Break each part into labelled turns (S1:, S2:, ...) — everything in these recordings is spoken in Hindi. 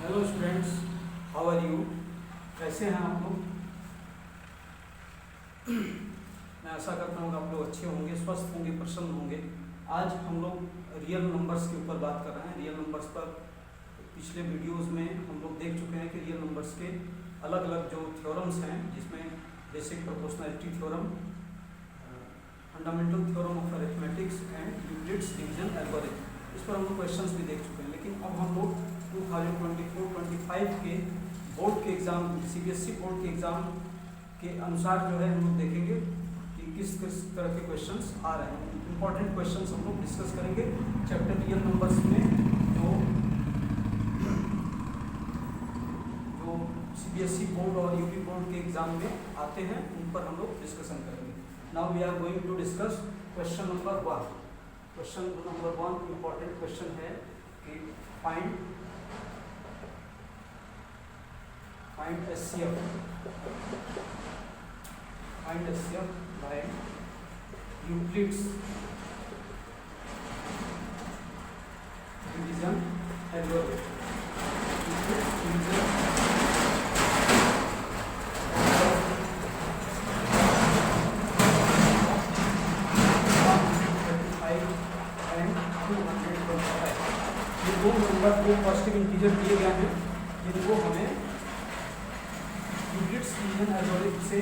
S1: Hello students, how are you. कैसे हैं आप लोग। मैं आशा करता हूँ कि आप लोग अच्छे होंगे, स्वस्थ होंगे, प्रसन्न होंगे। आज हम लोग रियल नंबर्स के ऊपर बात कर रहे हैं। रियल नंबर्स पर पिछले वीडियोस में हम लोग देख चुके हैं कि रियल नंबर्स के अलग अलग जो थ्योरम्स हैं, जिसमें basic proportionality theorem, fundamental theorem of arithmetics and Euclid's division algorithm, इस पर हम लोग क्वेश्चंस भी देख चुके हैं। लेकिन अब हम लोग 2024-25 के बोर्ड के एग्ज़ाम, सीबीएसई बोर्ड के एग्ज़ाम के अनुसार जो है हम लोग देखेंगे कि किस किस तरह के क्वेश्चंस आ रहे हैं। इंपॉर्टेंट क्वेश्चंस हम लोग डिस्कस करेंगे चैप्टर रियल नंबर्स में, जो सीबीएसई बोर्ड और यूपी बोर्ड के एग्ज़ाम में आते हैं, उन पर हम लोग डिस्कशन करेंगे। Now we are going to discuss question number 1। Question number 1 important question है कि find HCF by Euclid's division algorithm. Euclid's division ये दो नंबर को पॉजिटिव इंटीजर दिए गए हैं, जिनको हमें यूक्लिड्स डिवीजन एल्गोरिथम से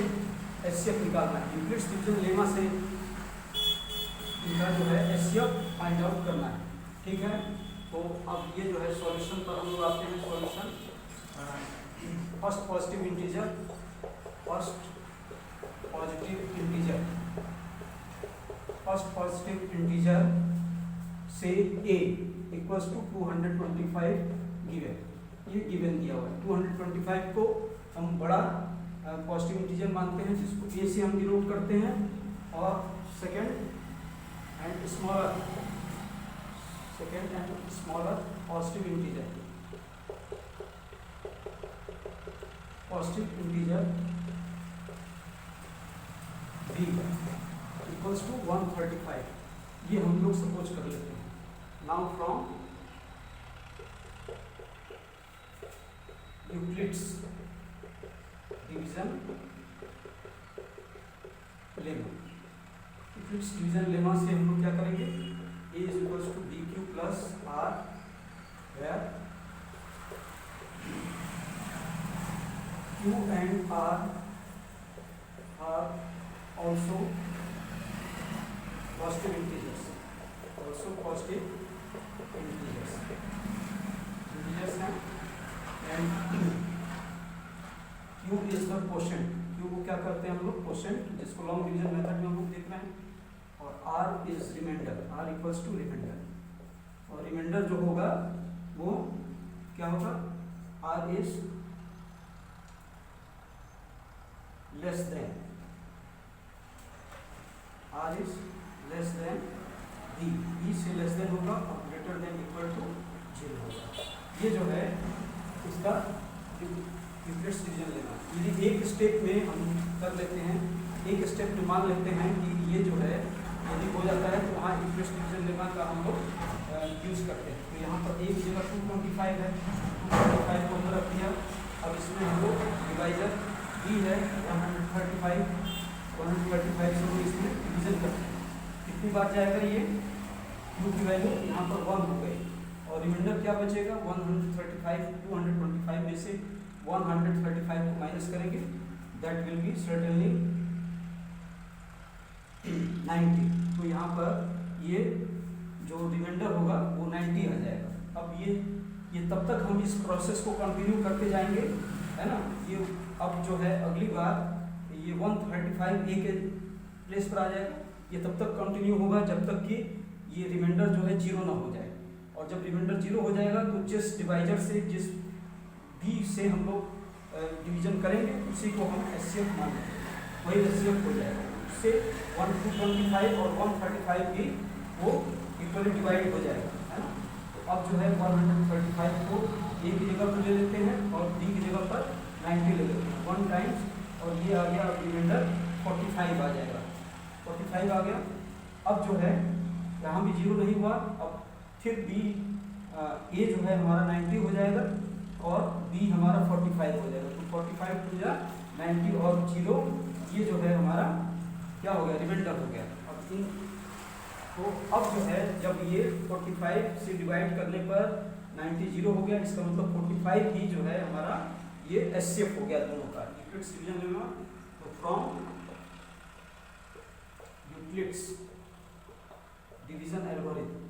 S1: HCF निकालना है। यूक्लिड्स डिवीजन लेमा से इनका जो है HCF फाइंड आउट करना है। ठीक है, तो अब ये जो है सॉल्यूशन पर हम लोग आते हैं। सॉल्यूशन फर्स्ट पॉजिटिव इंटीजर से a इक्वल्स टू 225 गिवन, ये गिवन दिया हुआ है। 225 को हम बड़ा पॉजिटिव इंटीजर मानते हैं, जिसको a से हम डिनोट करते हैं, और second and smaller positive integer b equals to 135, ये हम लोग सपोज कर लेते हैं। Now from Euclid's division lemma से हम लोग क्या करेंगे, a is equals to dq plus r, where q and r are also positive integers हैं, एंड q is the quotient. q को क्या करते हैं हम लोग, क्वोशेंट, जिसको लॉन्ग डिवीजन मेथड में हम लोग देख रहे हैं, और r is reminder, r equals to reminder, और रिमाइंडर जो होगा वो क्या होगा, r is less than b से लेस देन होगा और ग्रेटर देन इक्वल टू 0 होगा। ये जो है इसका यूक्लिड्स डिवीजन लेना। यदि एक स्टेप में हम कर लेते हैं, एक स्टेप में मान लेते हैं कि ये जो है यदि हो जाता है, तो वहाँ यूक्लिड्स डिवीजन लेना का हम लोग यूज़ करते हैं। तो यहाँ पर एक जगह 225 है, 225 को हमने रख दिया। अब इसमें हम लोग डिवाइजर b है 135 से हम इसमें डिवीजन करते हैं। कितनी बार जाएगा ये, q की वैल्यू यहाँ पर 1 हो गई, और रिमाइंडर क्या बचेगा 135। 225 में से 135 को माइनस करेंगे, दैट विल बी सर्टेनली 90। तो यहाँ पर ये जो रिमाइंडर होगा वो 90 आ जाएगा। अब ये तब तक हम इस प्रोसेस को कंटिन्यू करते जाएंगे, है ना। ये अब जो है अगली बार ये 135 a के प्लेस पर आ जाएगा। ये तब तक कंटिन्यू होगा जब तक कि ये रिमाइंडर जो है 0 ना हो जाए, और जब रिमाइंडर 0 हो जाएगा तो जिस डिवाइजर से, जिस b से हम लोग डिवीजन करेंगे, उसी को हम HCF मान लेंगे, वही HCF हो जाएगा। उससे 125 और 135 भी वो इक्वली डिवाइड हो जाएगा, है ना। तो अब जो है 135 को a की जगह पर ले लेते हैं और b की जगह पर 90 ले लेते हैं, 1 टाइम्स, और ये आ गया, अब रिमाइंडर 45 आ जाएगा। 45 आ गया। अब जो है यहाँ भी 0 नहीं हुआ, अब फिर b a जो है हमारा 90 हो जाएगा, और बी हमारा 45 हो जाएगा। तो 45 टू या 90 और 0 ये जो है हमारा क्या हो गया, रिमाइंडर हो गया। अब इन तो अब जो है जब ये 45 से डिवाइड करने पर 90 0 हो गया, इसका मतलब 45 ही जो है हमारा ये एचसीएफ हो गया दोनों का यूक्लिड्स डिवीजन लेमा। तो from Euclid's division algorithm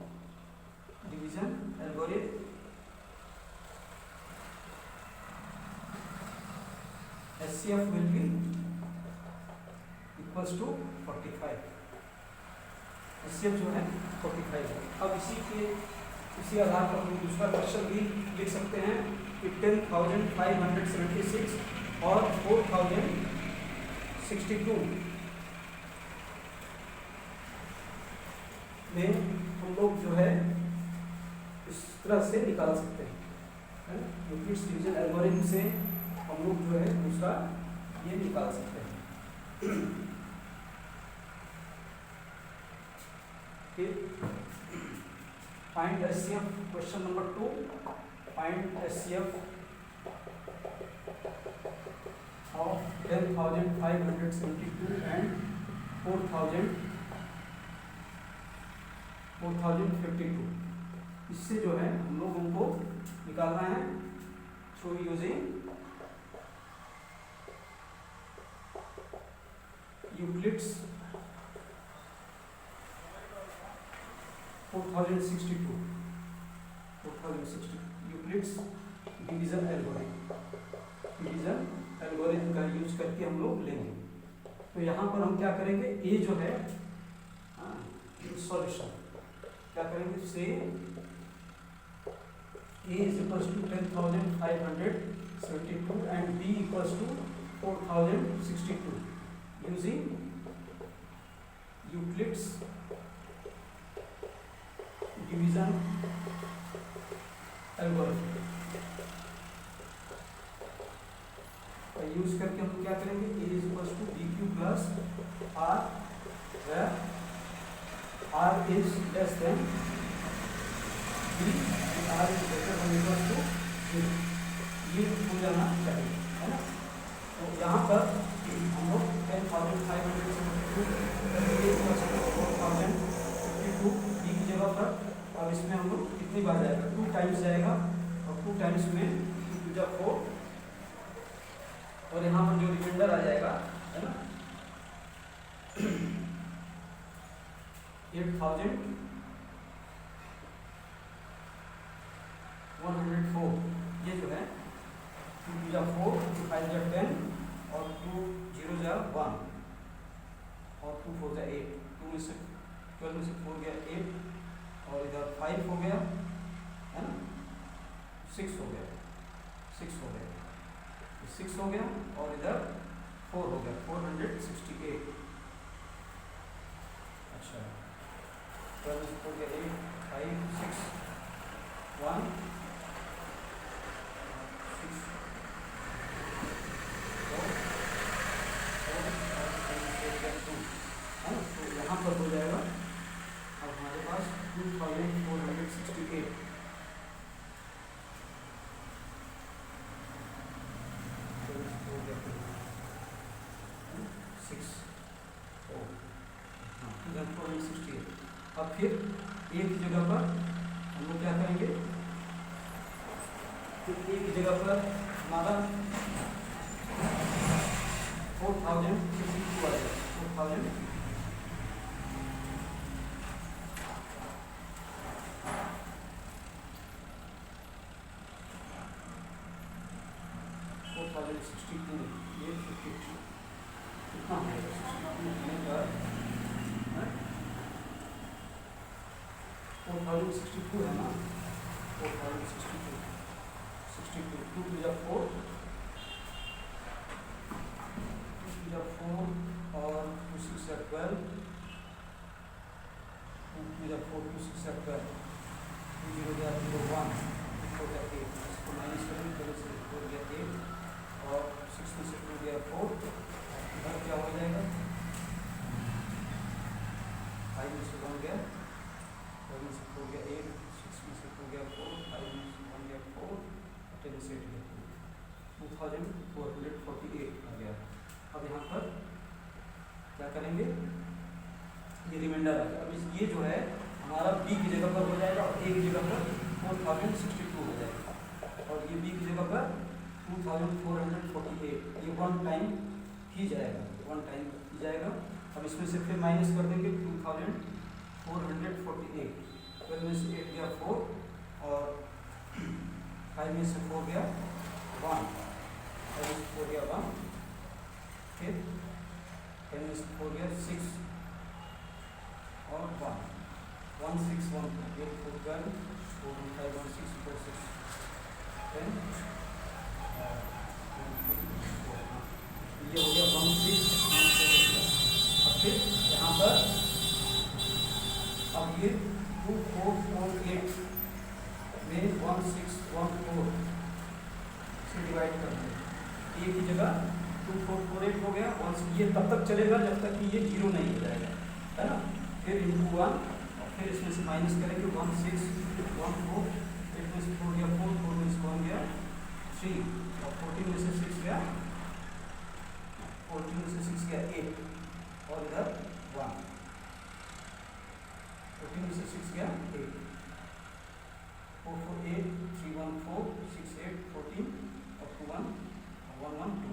S1: HCF will be equals to 45। HCF जो है 45 है। अब इसी आधार पर हम दूसरा क्वेश्चन भी लिख सकते हैं कि 10,576 और 4,062 में हम लोग जो है इस तरह से निकाल सकते हैं, है ना। यूक्लिड्स डिवीजन एल्गोरिथम से हम लोग जो है दूसरा ये निकाल सकते हैं। Find HCF, question number 2, find HCF of 10,572 and 4,052। इससे जो है हम लोग उनको निकालना है through using Euclid's 4062 Euclid's division algorithm का यूज करके हम लोग लेंगे। तो यहाँ पर हम क्या करेंगे, ए जो है सॉल्यूशन क्या करेंगे, से A is equals to 10,572 and B equals to 4,062 using Euclid's division algorithm का यूज करके हम क्या करेंगे, A is equals to BQ plus R where R is less than B and R is greater than equal to 0, ये हो जाना चाहिए, है ना। तो यहाँ पर हम लोग 10,572 B की जगह पर अब इसमें हम लोग कितनी बार जाएगा, 2 टाइम्स जाएगा और 2 टाइम्स में 2 जब 4 और यहाँ पर जो रिमाइंडर आ जाएगा, है ना, 8,104, ये जो है 2 जा 4, 2 5 जा 10 और 2 0 जा 1 और 2 4 जा 8, 2 में से 12 में से 4 गया 8 और इधर 5 हो गया, है ना, 6 हो गया 6 हो गया और इधर 4 हो गया 468। अच्छा 12 हो गया 8 5 6 1 6 4 2, है ना। तो यहाँ पर हो जाएगा अब हमारे पास 2468। अब फिर एक जगह पर हम लोग क्या करेंगे, तो एक जगह पर हमारा 4,052 आ जाएगा, 4,052 ये 52 कितना है, 4,062 है ना, 4,062 2 to the 4 और 2 6 या 12 2 to the 4 2 6 या 12 2 0 या 0 1 4 या 8, इसको माइनस करेंगे तो 4 या 8 और 6 में से 2 या 4 इधर क्या हो जाएगा, 5 में से 1 गया, 7 में से 4 गया 8, 6 में से 2 गया 4, 5 में से 1 गया 4, 10 से ए की जगह पर 4062 हो जाएगा और ये बी की जगह पर 2448, ये वन टाइम ही जाएगा, वन टाइम ही जाएगा। अब इसमें से फिर माइनस कर देंगे 2448, 12 में से 8 गया 4 और 5 में से 4 गया 1, 5 में से 4 गया 1, फिर 10 में से 4 गया 6 और 1, 1 6 1 8 4 12 4 5 1 6 4 6 10, ये हो गया 1 6 1 4। अब फिर यहाँ पर अब ये 2448 में 1614 से डिवाइड कर दें, ए की जगह 2448 हो गया। ये तब तक चलेगा जब तक कि ये 0 नहीं हो जाएगा, है ना। फिर इंटू 1 और फिर इसमें से माइनस करेंगे 1614, 8 में से 4 गया 4, 4 में से 1 गया 3 और 14 में से 6 गया 14 में से 6 गया 8 और इधर 1, 14 में से 6 गया 8, 4 4 8 3 1 4 6 8 14 और 2 1 1 1 2,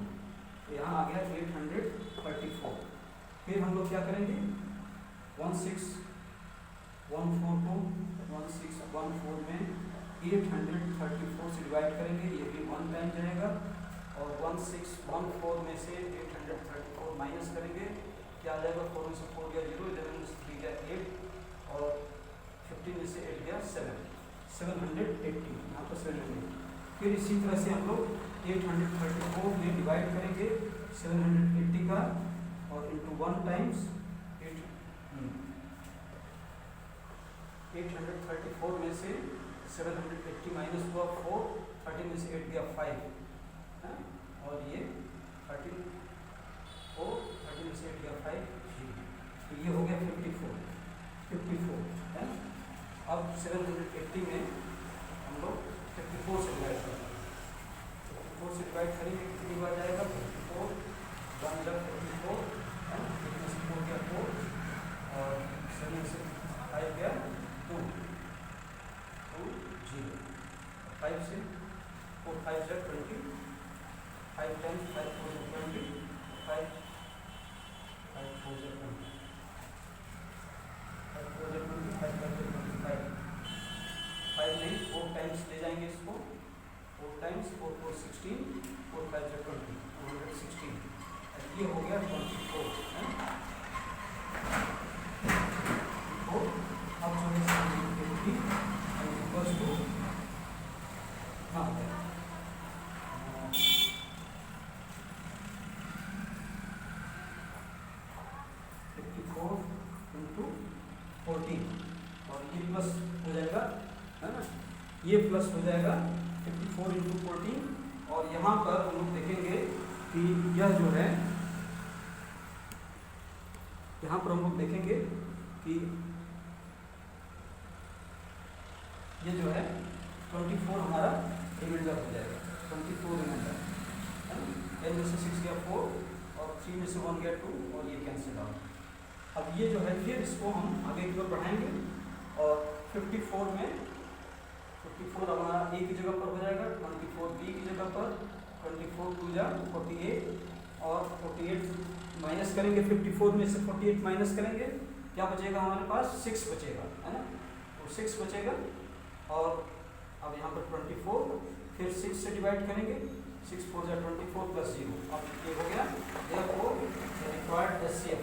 S1: तो यहाँ आ गया 834। फिर हम लोग क्या करेंगे 1614 में 834 से डिवाइड करेंगे, ये भी 1 टाइम जाएगा और 1614 में से 834 माइनस करेंगे, क्या आ जाएगा 4 में से 4 गया 0, 11 में से 3 गया 8 और 15 में से 8 गया 780, यहाँ पर 700। फिर इसी तरह से हम लोग 834 में डिवाइड करेंगे 780 का और इंटू 1 टाइम्स 834 में से 780 माइनस हुआ 4, 13 में से 8 गया 5 है और ये 13 में से 8 गया 5, तो ये हो गया 54 है। अब 780 में हम लोग 54 से डिवाइड करेंगे, 54 से डिवाइड करेंगे कितनी बार जाएगा 54 1 54 है, 8 में से 4 गया 4 और 7 में से 5 गया 2 0, 5 से 4 5 से 20, 5 times 5 4 से 20, 5 4 से 20, 5 4 से 20, 5 5 से 25, 5 नहीं 4 टाइम्स ले जाएंगे इसको, 4 टाइम्स 4 4 16, 4 5 से 20, 216, ये हो गया 24 है। अब जो है इक्वल्स टू हाँ 54 इंटू 14 और ये प्लस हो जाएगा, है ना, ये प्लस हो जाएगा 54 इंटू 14 और यहाँ पर हम लोग देखेंगे कि यह जो है, यहाँ पर हम लोग देखेंगे कि ये जो है 24 हमारा रिमाइंडर हो जाएगा, 24 रिमाइंडर है ना। 10 में से 6 गया 4 और 3 में से 1 गया 2 और ये कैंसिल आउट। अब ये जो है फिर इसको हम आगे की ओर बढ़ाएंगे और 54 में 54 हमारा ए की जगह पर हो जाएगा, 24 बी की जगह पर, 24 2 जा 48 और 48 माइनस करेंगे, 54 में से 48 माइनस करेंगे, क्या बचेगा हमारे पास 6 बचेगा, है ना, तो 6 बचेगा और अब यहाँ पर 24 फिर 6 से डिवाइड करेंगे, 6 4 जा 24 प्लस 0, अब ये हो गया therefore the required SCF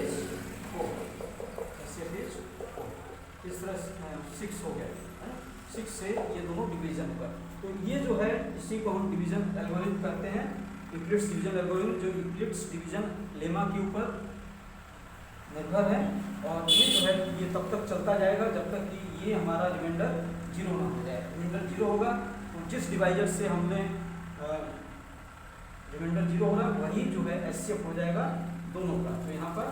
S1: is 4, SCF is 4। इस तरह 6 हो गया है ना, 6 से ये दोनों डिवीजन होगा। तो ये जो है इसी को हम डिवीजन एल्गोरिथम कहते हैं, यूक्लिड्स डिवीजन एल्गोरिथम, जो यूक्लिड्स डिवीजन लेमा के ऊपर निर्भर है और ये जो है ये तब तक चलता जाएगा जब तक कि ये हमारा रिमाइंडर 0 ना हो जाए। रिमाइंडर 0 होगा तो जिस डिवाइजर से हमने रिमाइंडर 0 हो रहा है वही जो है एचसीएफ हो जाएगा दोनों का। तो यहाँ पर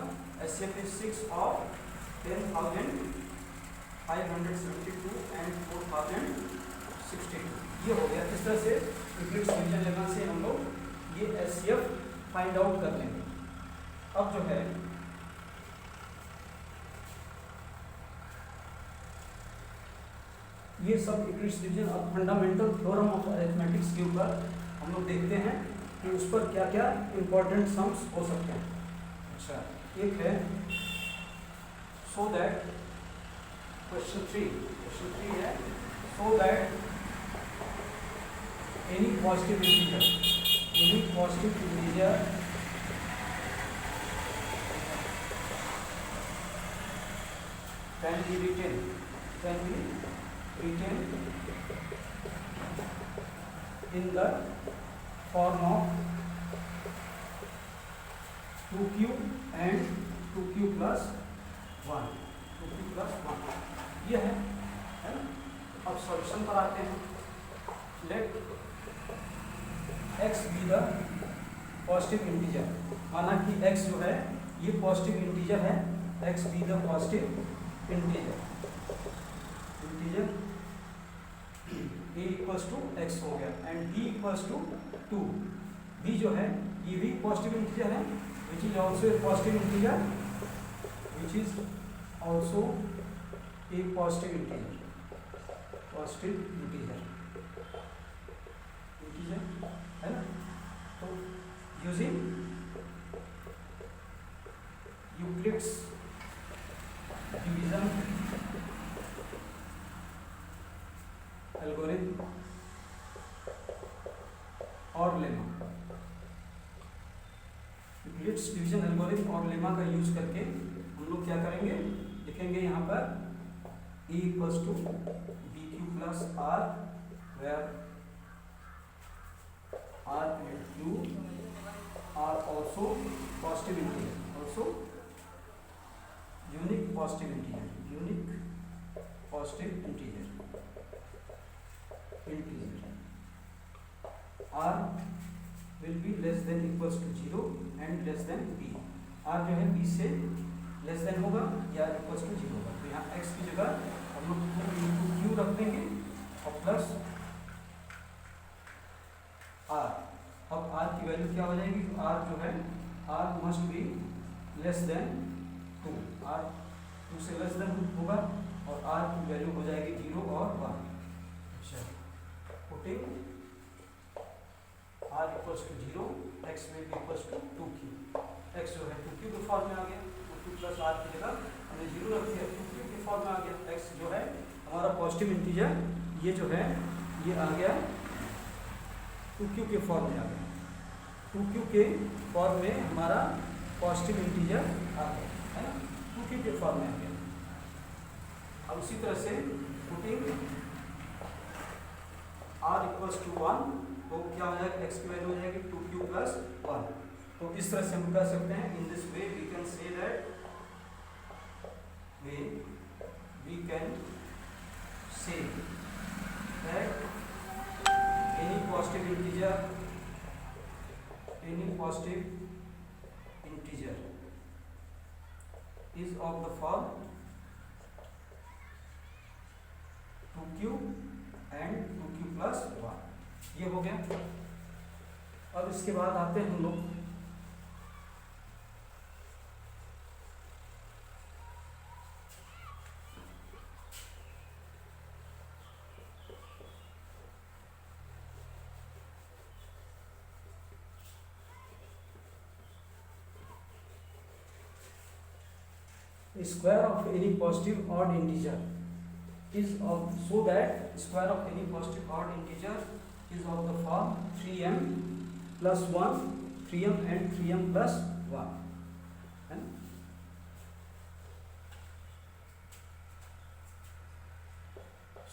S1: एचसीएफ इज 6 ऑफ 10,572 एंड 4,062, ये हो गया। इस तरह से यूक्लिड्स डिवीजन लेमा से हम लोग ये एचसीएफ फाइंड आउट कर लेंगे। अब जो है ये सब यूक्लिड्स डिवीजन अब फंडामेंटल थ्योरम ऑफ अरिथमेटिक्स के ऊपर हम लोग देखते हैं कि उस पर क्या क्या इंपॉर्टेंट सम्स हो सकते हैं। अच्छा, एक है सो दैट क्वेश्चन थ्री है so that any positive integer can be written in the form of 2q and 2q plus 1 ये है ना। अब सॉल्यूशन पर आते हैं। Let x be the positive integer, माना कि x जो है ये पॉजिटिव इंटीजर है, x be the positive integer a equals to x हो गया and b equals to 2। b जो है ये भी पॉजिटिव इंटीजर है which is also a positive integer है ना। तो यूजिंग यूक्लिड्स डिवीजन एल्गोरिथम और लेमा, यूक्लिड्स डिवीजन एल्गोरिथम और लेमा का यूज करके हम लोग क्या करेंगे, लिखेंगे यहाँ पर e equals to b q plus r where r and q are also positive integer, also unique positive integer r will be less than equals to 0 and less than b। r जो है b से लेस देन होगा या इक्वल्स टू 0 होगा। तो यहाँ x की जगह हम लोग q रख देंगे और प्लस r। अब r की वैल्यू क्या हो जाएगी, r जो है r must be less than 2, r 2 से लेस देन होगा और r की वैल्यू हो जाएगी 0 और 1। अच्छा, putting r equals to 0, x में भी इक्वल्स टू 2q, x जो है 2q के फॉर्म में आ गया, 2 प्लस r की जगह हमने 0 रख दिया, 2q के फॉर्म में आ गया। x जो है हमारा पॉजिटिव इंटीजर, ये जो है ये आ गया 2q के फॉर्म में आ गया, 2q के फॉर्म में हमारा पॉजिटिव इंटीजर आ गया, है ना, 2q के फॉर्म में आ गया। अब उसी तरह से पुटिंग r इक्वल्स टू 1, तो क्या हो जाएगा, x की वैल्यू हो जाएगी 2q प्लस 1। तो इस तरह से हम कह सकते हैं, in this way we can say that we can say that any positive integer is of the form 2q and 2q plus 1। ये हो गया। अब इसके बाद आते हैं हम लोग square of any positive odd integer is of, so that square of any positive odd integer is of the form 3m plus 1, 3m and 3m plus 1, and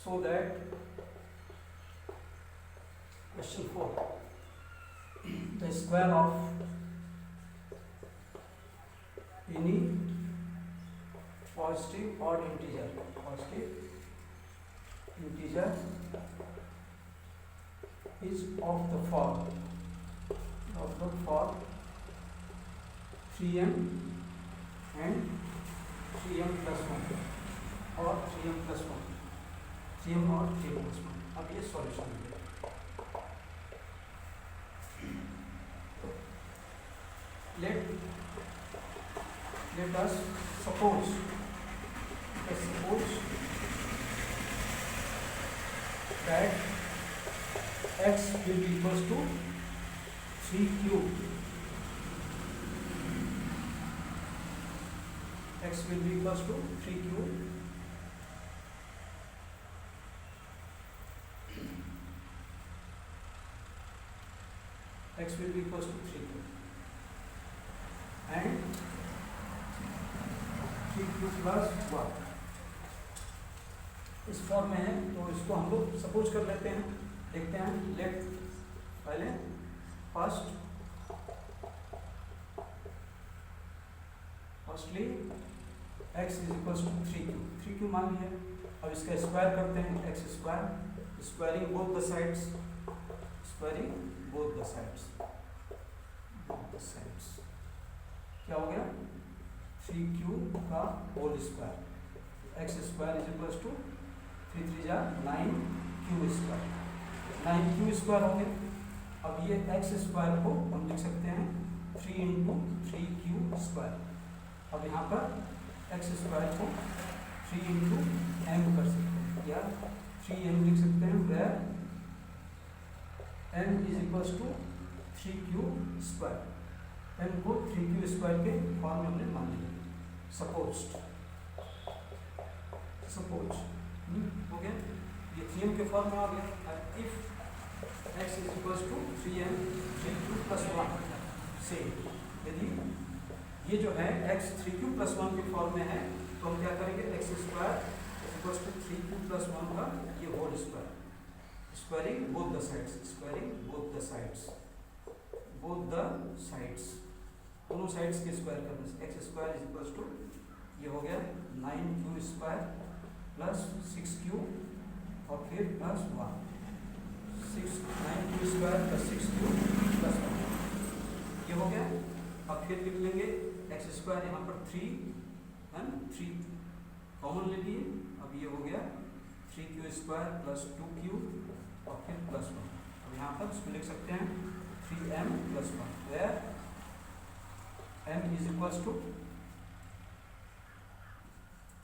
S1: so that question 4, the square of any positive odd integer is of the form 3m and 3m plus 1 or 3m plus 1, 3m और 3m plus 1। अब ये सॉल्यूशन है। let us suppose that x will be equals to 3 cube, x will be equals to 3 cube, x will be equals to 3 cube and 3 cube plus 1 इस फॉर्म में है। तो इसको हम लोग सपोज कर लेते हैं, देखते हैं। लेट पहले firstly x is equals to 3 q मान लिया। अब इसका स्क्वायर करते हैं, x square, squaring both the sides, squaring both the sides, क्या हो गया 3q का whole square, x square is equals to 3 3 जा 9q स्क्वायर, 9q स्क्वायर हो गया। अब ये x स्क्वायर को हम लिख सकते हैं 3 इंटू 3q स्क्वायर। अब यहाँ पर x स्क्वायर को 3 इंटू m कर सकते हैं या 3m लिख सकते हैं, where m is equals to 3q square. m को 3q स्क्वायर के फॉर्म में हमने मान लिया। सपोज हो गया, ये 3m के फॉर्म में आ गया। If x is equals to 3m 3q plus 1 से, यदि ये जो है x 3q प्लस 1 के फॉर्म में है तो हम क्या करेंगे, x square is equals to 3q plus 1 का ये whole square, squaring both the sides, squaring both the sides, दोनों साइड्स के स्क्वायर करने से x square is equals to ये हो गया 9q स्क्वायर प्लस 6q और फिर plus 1, 9q square plus 6q plus 1 ये हो गया। अब फिर लिख लेंगे x स्क्वायर, यहाँ पर 3 है ना, 3 कॉमन ले लिए। अब ये हो गया 3q स्क्वायर प्लस 2q और फिर प्लस 1। अब यहाँ पर इसको लिख सकते हैं 3m plus 1, where m is equals to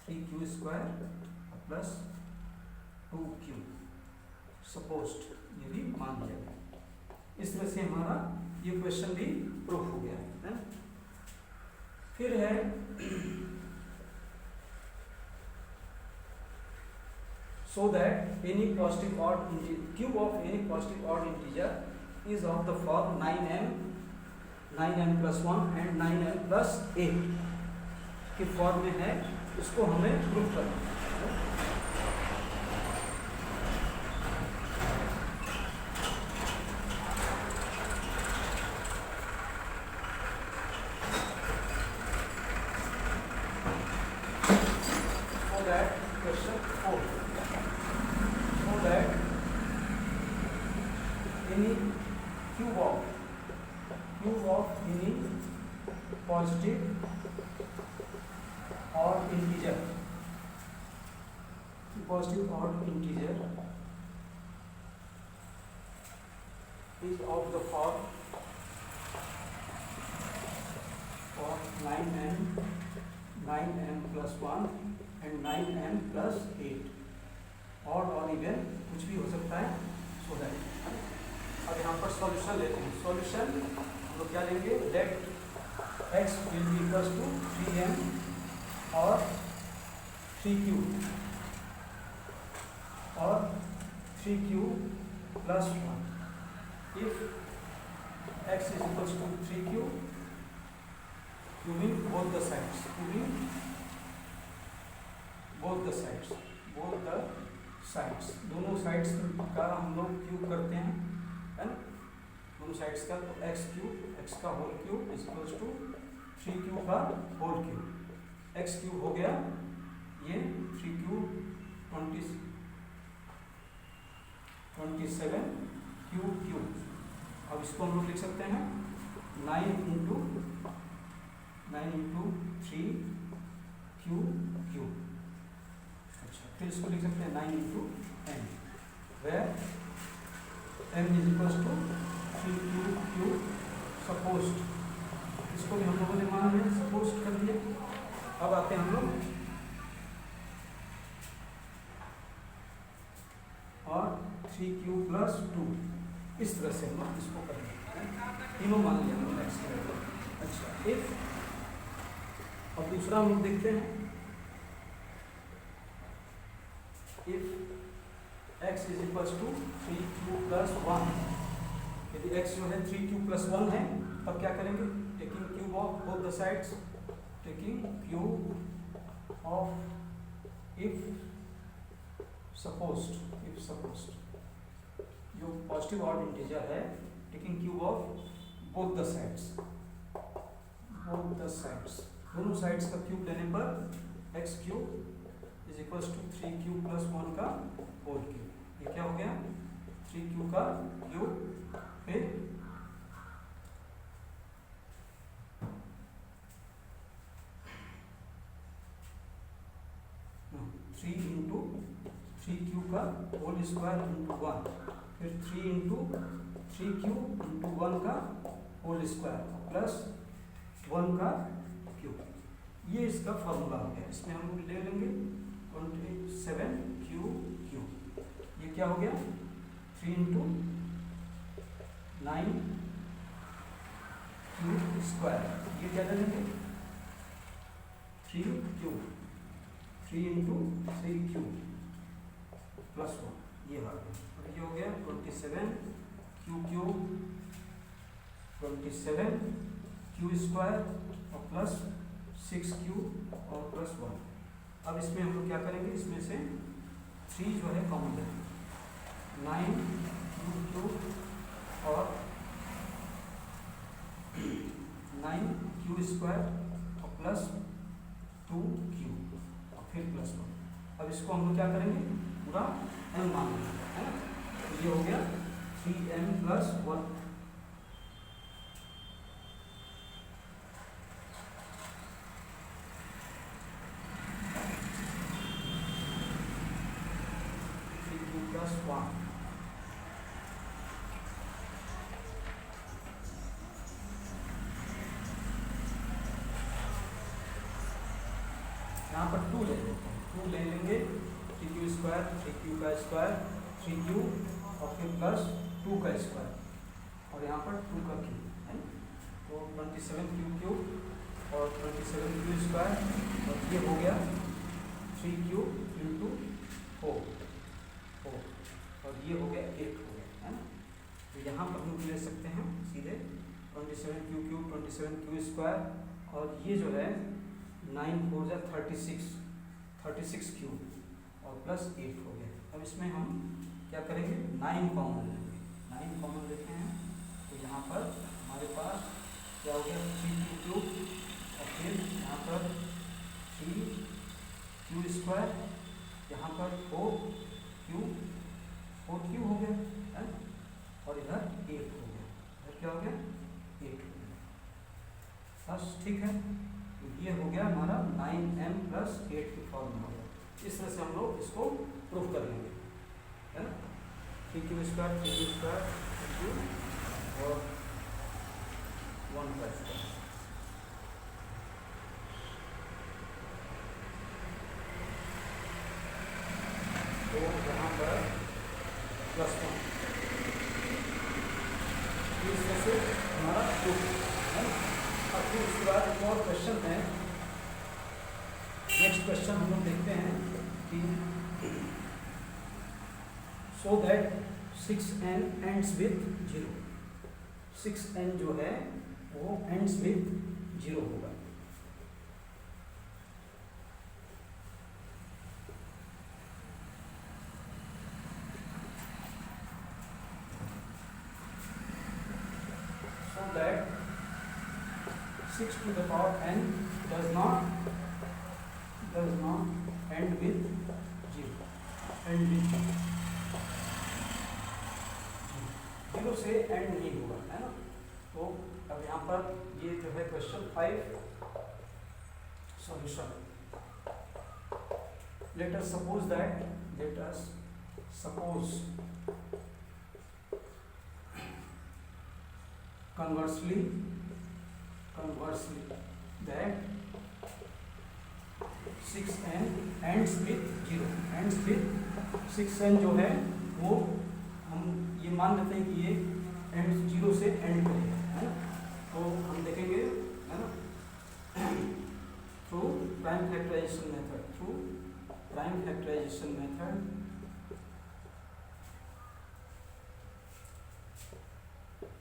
S1: 3q square plus 2q supposed, ये भी मान लिया गया। इस तरह से हमारा ये क्वेश्चन भी प्रूफ हो गया है। फिर है so that any positive odd cube of any positive odd integer is of the form 9m plus 1 and 9m plus 8 के फॉर्म में है। इसको हमें प्रूफ करना है। Positive odd integer is of the form of 9m plus 1 and 9m plus 8, और इवन कुछ भी हो सकता है। सो दैट अब यहाँ पर सॉल्यूशन लेते हैं। सॉल्यूशन हम लोग क्या लेंगे, late x will be equals to 3m और 3q और 3q plus 1। If x is equals to 3q, cubing both the sides, दोनों साइड्स का हम लोग क्यूब करते हैं, है ना, दोनों साइड्स का। तो x क्यूब, x का whole cube is equals to 3q का होल क्यूब, x क्यूब हो गया ये 3q 27 क्यूब। अब इसको हम लोग लिख सकते हैं 9 इंटू 3 क्यूब। अच्छा, फिर इसको लिख सकते हैं 9 into m, where m is equals to 3 cube supposed. इसको भी हम लोगों ने मान लिया, सपोज्ड कर दिया। अब आते हैं हम लोग और 3q प्लस 2, इस तरह से हम लोग इसको करेंगे, तीनों मान लिया हमने x के लिए। अच्छा, इफ अब दूसरा हम लोग देखते हैं, if x is equals to 3q plus 1, यदि x जो है 3q प्लस 1 है, तब क्या करेंगे, taking cube of both the sides, taking cube of if supposed जो पॉजिटिव ऑड इंटीजर है, taking cube of both the sides, दोनों साइड्स का क्यूब लेने पर x cube is equals to 3q plus 1 का होल क्यूब। ये क्या हो गया, 3q का क्यूब फिर 3 इंटू 3q का होल स्क्वायर इंटू 1, फिर 3 इंटू 3q इंटू 1 का होल स्क्वायर प्लस 1 का क्यूब। ये इसका फॉर्मूला हो गया। इसमें हम लोग ले लेंगे 27q क्यूब। ये क्या हो गया, 3 इंटू 9 क्यूब स्क्वायर, ये क्या ले लेंगे 3 क्यूब, 3 इंटू 3 क्यूब प्लस 1, ये आ गया। और ये हो गया 27q क्यूब, 27q स्क्वायर और प्लस 6q और प्लस 1। अब इसमें हम लोग क्या करेंगे, इसमें से 3 जो है कॉमन लेंगे, 9q क्यूब और 9q स्क्वायर और प्लस 2q और फिर प्लस 1। अब इसको हम लोग क्या करेंगे, पूरा m मान लेंगे, है ना। तो ये हो गया 3m प्लस 1। यहाँ पर 2 ले लेते हैं, 2 ले लेंगे, 3q स्क्वायर, 3q का स्क्वायर, 3q और फिर प्लस 2 का स्क्वायर और यहाँ पर 2 का क्यूब, है ना। तो 27q क्यूब और 27q स्क्वायर और ये हो गया 3q इंटू 4 और ये हो गया 8 हो गया, है ना। तो यहाँ पर हम ले सकते हैं सीधे 27q क्यूब, 27q स्क्वायर और ये जो है 9 4 जा 36 क्यूब और प्लस 8 हो गया। अब इसमें हम क्या करेंगे, 9 कॉमन लेंगे, 9 कॉमन लेते हैं तो यहाँ पर हमारे पास क्या हो गया 3q क्यूब और फिर यहाँ पर 3q स्क्वायर, यहाँ पर 4q हो गया, है, और इधर 8 हो गया, इधर क्या हो गया 8 हो गया। बस ठीक है, तो ये हो गया हमारा 9m प्लस 8 की फॉर्मूला हो गया। इस तरह से हम लोग इसको प्रूफ कर लेंगे, है ना। 3q square, 3q square, 3q और 1 का स्क्वायर। तो यहाँ पर प्लस 1, इस तरह से हमारा प्रूफ है ना। अब फिर उसके बाद एक और क्वेश्चन है, नेक्स्ट क्वेश्चन हम लोग देखते हैं कि so that 6n ends with 0, 6n जो है वो एंड्स विथ 0 होगा। So that 6 to the power n does not end with 0, end with 0 से एंड नहीं होगा, है ना। तो अब यहाँ पर ये जो है question 5 solution. Late us suppose conversely that 6n ends with 0, ends with 6n जो है वो हम ये मान लेते हैं कि ये एंड जीरो से एंड करेगा, है ना। तो हम देखेंगे, है ना, through prime factorisation method, through prime factorisation method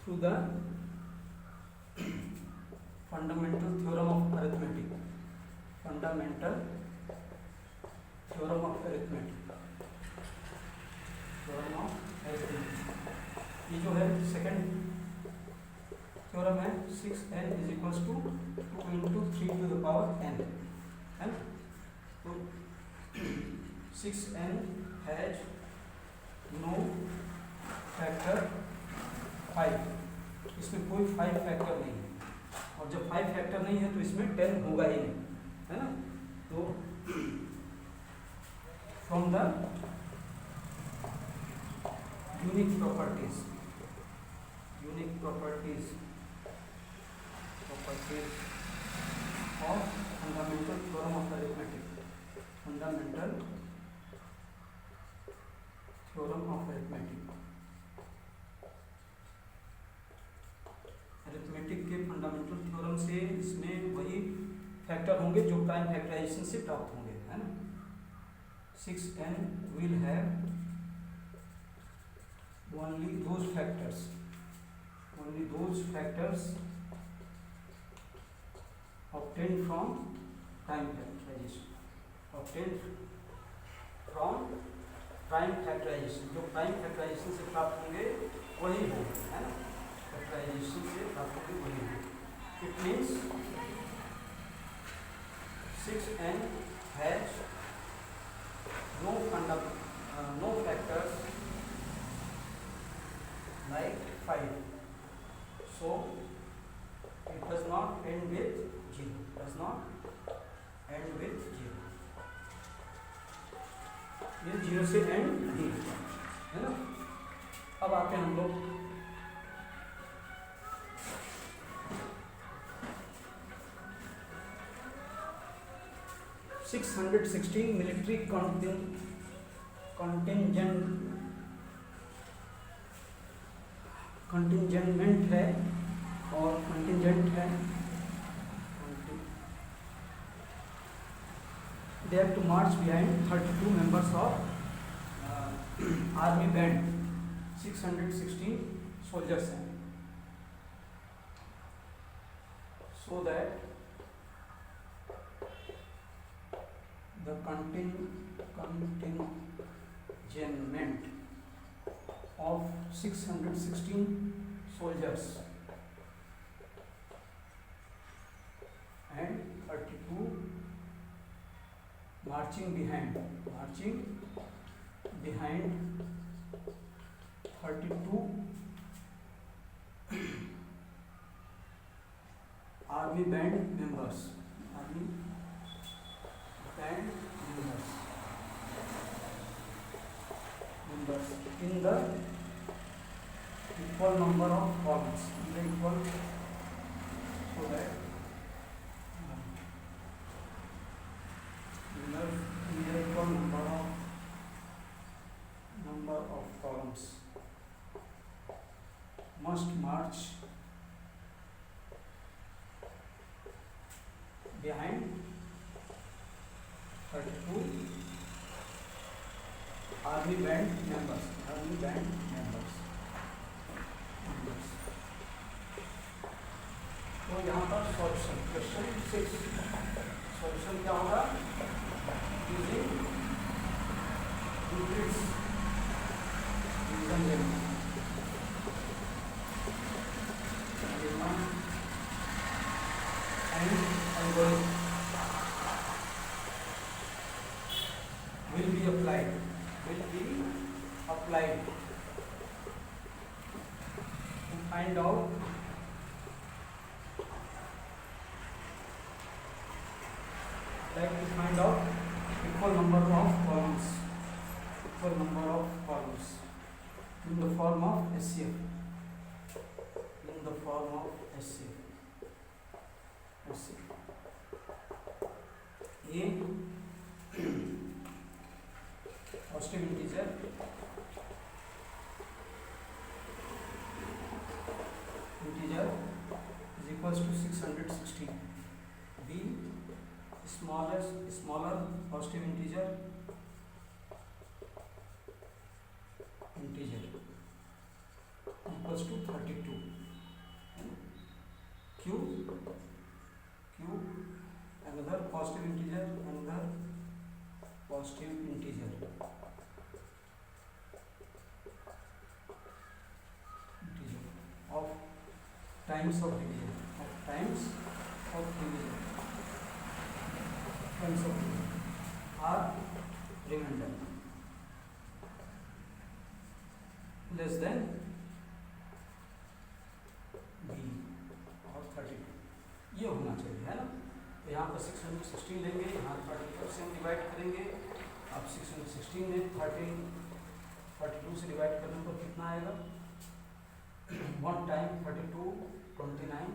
S1: through the fundamental theorem of arithmetic, fundamental theorem of arithmetic, theorem of arithmetic. ये जो है सेकंड थ्योरम है, 6n is equals to 2 into 3 to the power n, है ना। तो 6n हैज नो फैक्टर 5, इसमें कोई 5 फैक्टर नहीं है, और जब 5 फैक्टर नहीं है तो इसमें 10 होगा ही नहीं, है ना। तो from the unique properties, unique properties of fundamental theorem of arithmetic, fundamental theorem of arithmetic, arithmetic के फंडामेंटल थ्योरम से इसमें वही फैक्टर होंगे जो प्राइम फैक्टराइजेशन से प्राप्त होंगे, है ना। 6n will have only those factors obtained from prime factorization, obtained from prime factorization, जो प्राइम फैक्टराइजेशन से प्राप्त होंगे वही होंगे, है ना। फैक्टराइजेशन से प्राप्त होंगे वही होंगे। It means 6n has no factors like 5, so it does not end with 0, does not end with 0, ये 0 से एंड नहीं, है ना। अब आते हैं हम लोग $616 मिलिट्री कंटिंजेंट है और कंटिंजेंट है, they have to march behind 32 members of army band, 616 soldiers हैं, so that the contingent of 616 soldiers and 32 marching behind 32 army band members, in the equal number of columns, in the equal, so that in the equal number of columns must march behind 32 army band members, तो यहाँ पर सॉल्यूशन, क्वेश्चन 6, सॉल्यूशन क्या होगा, using Euclid's division and algorithm will be applied to find out equal number of columns in the form of SCF, A positive integer equals to 660. b smaller positive integer equals to 32. q another positive integer of times of division are remainder less than b और 32 ये होना चाहिए, है ना। तो यहाँ पर 616 लेंगे, यहाँ 32 से डिवाइड करेंगे। अब 616 में 32 से डिवाइड करने पर कितना आएगा? 1 टाइम 32 29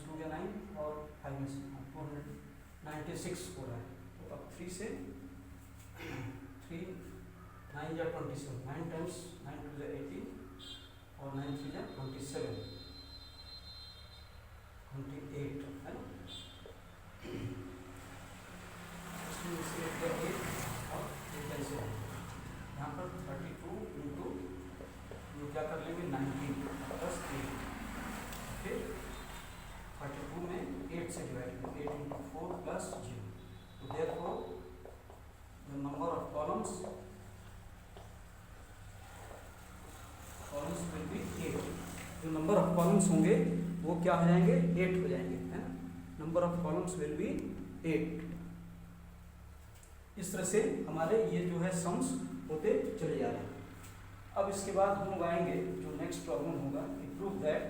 S1: 2 या 9 और 5 में 296 हो रहा है। तो अब 3 से 3 9 या 27 9 टाइम्स 9 टू 18 और 9 3 या 27 28 है ना। और कैसे होगा यहाँ पर 32 इंटू क्या कर लेंगे 19 प्लस 8 फिर 32 में 8 से डिवाइड करेंगे 8 इंटू 4 प्लस 0। तो therefore the number of columns will be 8। जो नंबर ऑफ कॉलम्स होंगे वो क्या हो जाएंगे 8 हो जाएंगे, है ना। Number of columns will be 8। इस तरह से हमारे ये जो है सम्स होते चले जा रहे हैं। अब इसके बाद हम लोग आएंगे जो नेक्स्ट प्रॉब्लम होगा, prove that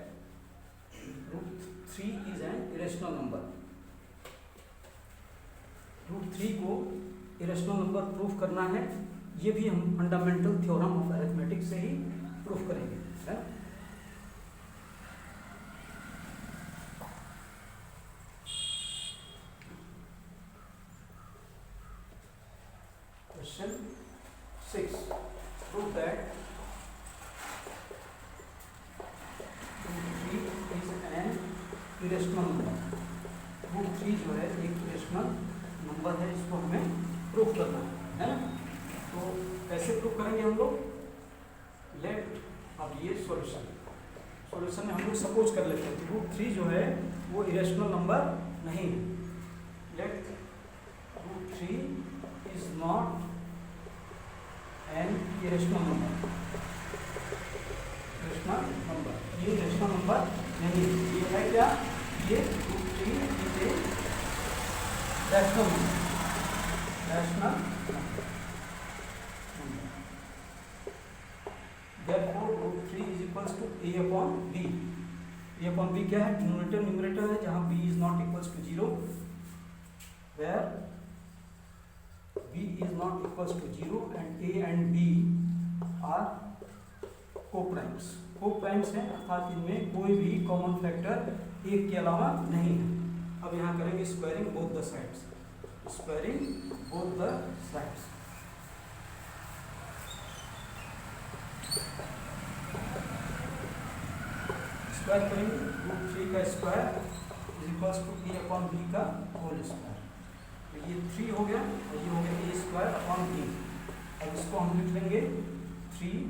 S1: √3 is an irrational number. √3 को इरेशनल नंबर प्रूफ करना है। ये भी हम फंडामेंटल थ्योरम ऑफ अरिथमेटिक से ही प्रूफ करेंगे, है। Question 6. Prove that √3 is an irrational number. √3 जो है एक इरेशनल नंबर है, इसको हमें प्रूफ करना है ना। तो कैसे प्रूफ करेंगे हम लोग? लेट अब ये सॉल्यूशन में हम लोग सपोज कर लेते हैं √3 जो है वो इरेशनल नंबर नहीं है। Let √3 is not an irrational number। ये irrational number नहीं है। ये है क्या? ये √3 is a rational number। Therefore √3 is equals to a upon b। a upon b क्या है? न्यूमरेटर है, जहाँ b is not equals to 0, where b is not equals to 0 and a and b are co-primes हैं, अर्थात इनमें कोई भी कॉमन फैक्टर एक के अलावा नहीं है। अब यहाँ करेंगे squaring both the sides. Square करेंगे √3 का square is equals to a upon b का होल स्क्वायर। तो ये 3 हो गया और ये हो गया a स्क्वायर अपॉन b। अब इसको हम लिख लेंगे 3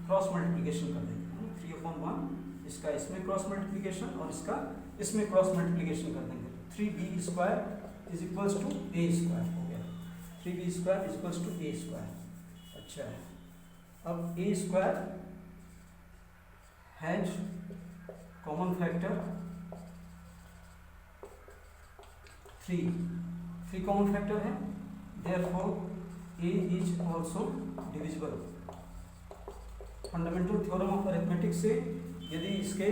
S1: क्रॉस मल्टीप्लिकेशन कर देंगे 3/1, इसका इसमें क्रॉस मल्टीप्लिकेशन और इसका इसमें क्रॉस मल्टीप्लिकेशन कर देंगे। 3b square is equals to a square हो गया। 3b square is equals to a square. अच्छा है, अब a square has common factor 3 common factor है। Therefore a is also divisible. Fundamental theorem of arithmetic से यदि इसके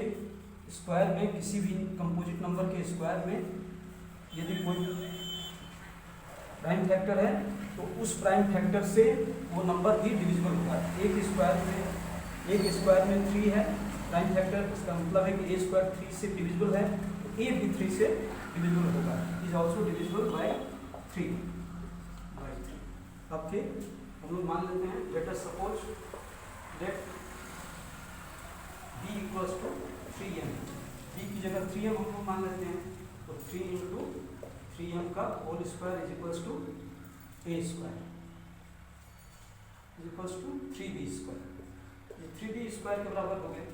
S1: स्क्वायर में किसी भी कंपोजिट नंबर के स्क्वायर में यदि कोई प्राइम फैक्टर है तो उस प्राइम फैक्टर से वो नंबर भी डिविजिबल होगा। एक स्क्वायर में 3 है प्राइम फैक्टर, इसका मतलब है कि a स्क्वायर 3 से डिविजिबल है, तो a भी 3 से डिविजिबल होगा। Is also divisible by 3। अब हम लोग मान लेते हैं, let us suppose that equals to 3m, b की जगह 3m हम लोग मान लेते हैं, तो 3 इंटू 3m का whole square is equals to a square is equals to 3b square. ये 3b स्क्वायर के बराबर हो गया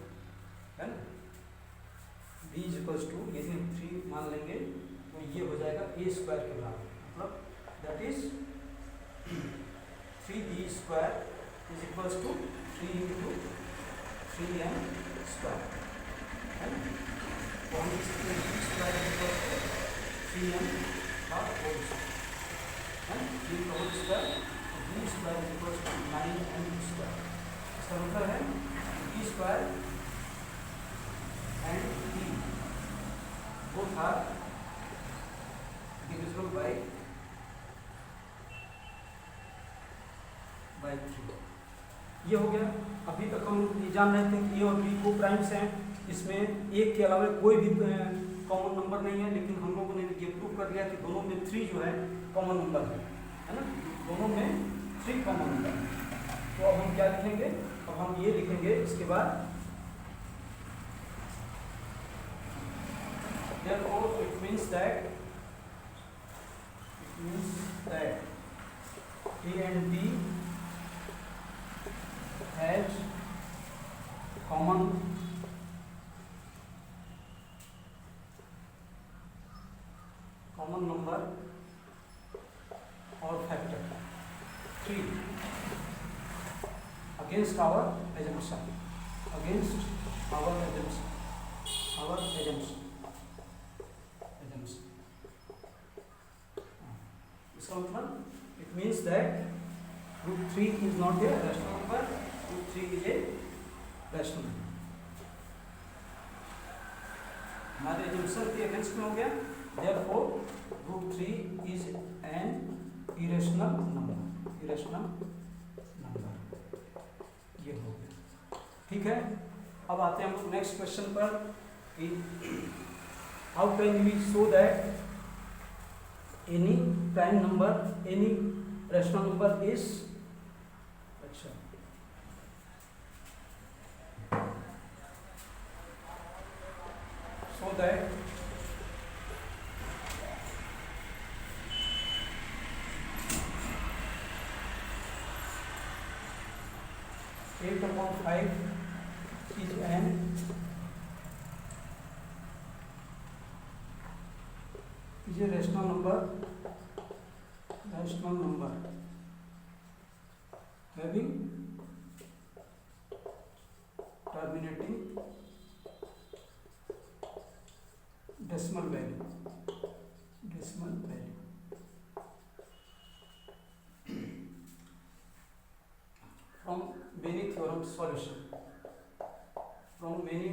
S1: है ना, b इज इक्वल्स टू यदि हम 3 मान लेंगे तो ये हो जाएगा a स्क्वायर के बराबर, मतलब that is 3b square is equals to 3 into 3m square है ना। तो हम इसके b square is equals to 3m का होल स्क्वायर है ना, 3 का whole square, b square is equals to 9m square. इसका मतलब है b square and b both are divisible by 3। ये हो गया। अभी तक हम ये जान रहे थे कि ए और बी को प्राइम्स हैं, इसमें एक के अलावा कोई भी कॉमन नंबर नहीं है, लेकिन हम लोगों ने ये प्रूव कर लिया कि दोनों में 3 जो है कॉमन नंबर है ना, दोनों में 3 कॉमन नंबर है। तो अब हम क्या लिखेंगे, अब हम ये लिखेंगे इसके बाद therefore it means that A and B has common number or factor 3 against our assumption, इसका मतलब it means that root 3 is not a rational number, root 3 is a rational number। हमारे assumption के अगेंस्ट में हो गया, therefore root 3 is an irrational number, ये हो गया। ठीक है, अब आते हैं हम लोग नेक्स्ट क्वेश्चन पर कि how can we show that any prime number, any rational number is so that eight upon 5 is a rational number having terminating decimal value from many theorems solution, from many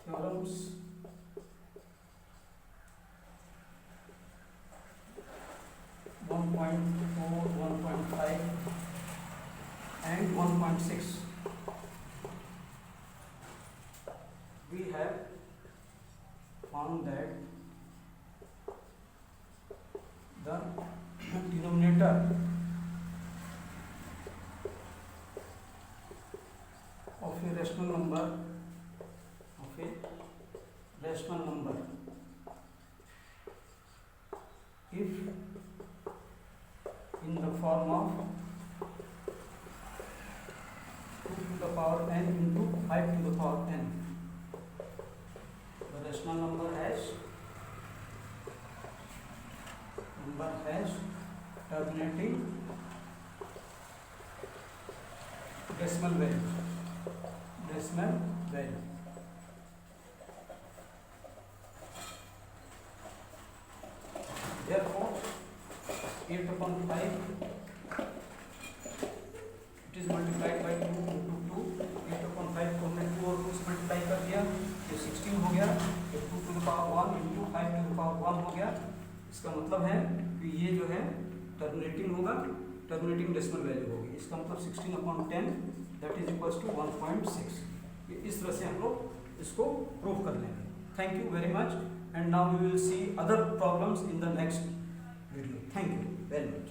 S1: theorems (1.4, 1.5 and 1.6) we have found that the denominator of a rational number if in the form of 2 to the power n into 5 to the power n, the rational number has terminating decimal value. Therefore 8 upon 5 it is multiplied by 2 into 2, 8 upon 5 को हमने 2 और 2 से मल्टीप्लाई कर दिया, ये 16 हो गया, ये 2 to the power 1 into 5 to the power 1 हो गया। इसका मतलब है कि ये जो है टर्मिनेटिंग होगा, टर्मिनेटिंग डेसिमल वैल्यू होगी, इसका मतलब 16 upon 10 that is equals to 1.6। इस तरह से हम लोग इसको प्रूव कर लेंगे। Thank you very much, and now we will see other problems in the next video. Thank you very much.